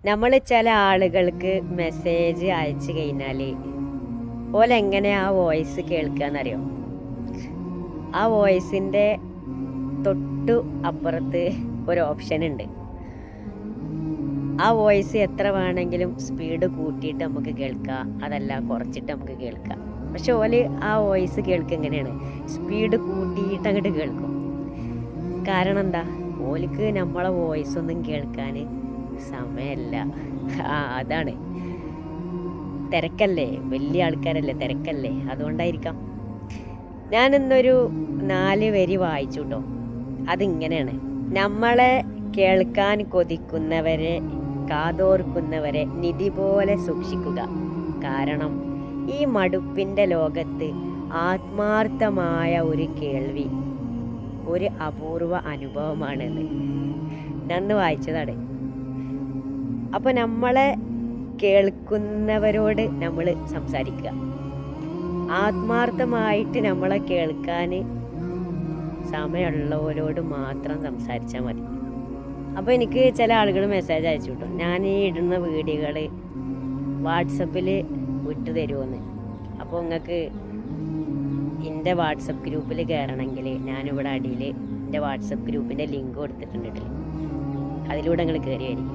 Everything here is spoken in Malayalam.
നമ്മൾ ചില ആളുകൾക്ക് മെസ്സേജ് അയച്ചു കഴിഞ്ഞാൽ ഓലെങ്ങനെ ആ വോയിസ് കേൾക്കുകയെന്നറിയോ? ആ വോയിസിൻ്റെ തൊട്ടു അപ്പുറത്ത് ഒരു ഓപ്ഷൻ ഉണ്ട്. ആ വോയിസ് എത്ര വേണമെങ്കിലും സ്പീഡ് കൂട്ടിയിട്ട് നമുക്ക് കേൾക്കാം, അതല്ല കുറച്ചിട്ട് നമുക്ക് കേൾക്കാം. പക്ഷെ ഓല് ആ വോയിസ് കേൾക്കുക എങ്ങനെയാണ്? സ്പീഡ് കൂട്ടിയിട്ട് അങ്ങോട്ട് കേൾക്കും. കാരണം എന്താ? ഓലിക്ക് നമ്മളെ വോയിസ് ഒന്നും കേൾക്കാൻ സമയമല്ല. അതാണ്. തിരക്കല്ലേ, വലിയ ആൾക്കാരല്ലേ, തിരക്കല്ലേ, അതുകൊണ്ടായിരിക്കാം. ഞാനിന്നൊരു 4 വരി വായിച്ചു കേട്ടോ. അതിങ്ങനെയാണ്: നമ്മളെ കേൾക്കാൻ കൊതിക്കുന്നവരെ, കാതോർക്കുന്നവരെ നിധി പോലെ സൂക്ഷിക്കുക. കാരണം ഈ മടുപ്പിൻ്റെ ലോകത്ത് ആത്മാർത്ഥമായ ഒരു കേൾവി ഒരു അപൂർവ അനുഭവമാണെന്ന് ഞാൻ വായിച്ചതാണ്. അപ്പോൾ നമ്മളെ കേൾക്കുന്നവരോട് നമ്മൾ സംസാരിക്കുക. ആത്മാർത്ഥമായിട്ട് നമ്മളെ കേൾക്കാൻ സമയമുള്ളവരോട് മാത്രം സംസാരിച്ചാൽ മതി. അപ്പോൾ എനിക്ക് ചില ആളുകൾ മെസ്സേജ് അയച്ചു കിട്ടും, ഞാൻ ഈ ഇടുന്ന വീഡിയോകൾ വാട്സപ്പിൽ വിട്ടു തരുമെന്ന്. അപ്പോൾ നിങ്ങൾക്ക് എൻ്റെ വാട്സപ്പ് ഗ്രൂപ്പിൽ കയറണമെങ്കിൽ ഞാനിവിടെ അടിയിൽ എൻ്റെ വാട്സപ്പ് ഗ്രൂപ്പിൻ്റെ ലിങ്ക് കൊടുത്തിട്ടുണ്ട്. അതിലൂടെ നിങ്ങൾ കയറി വരും.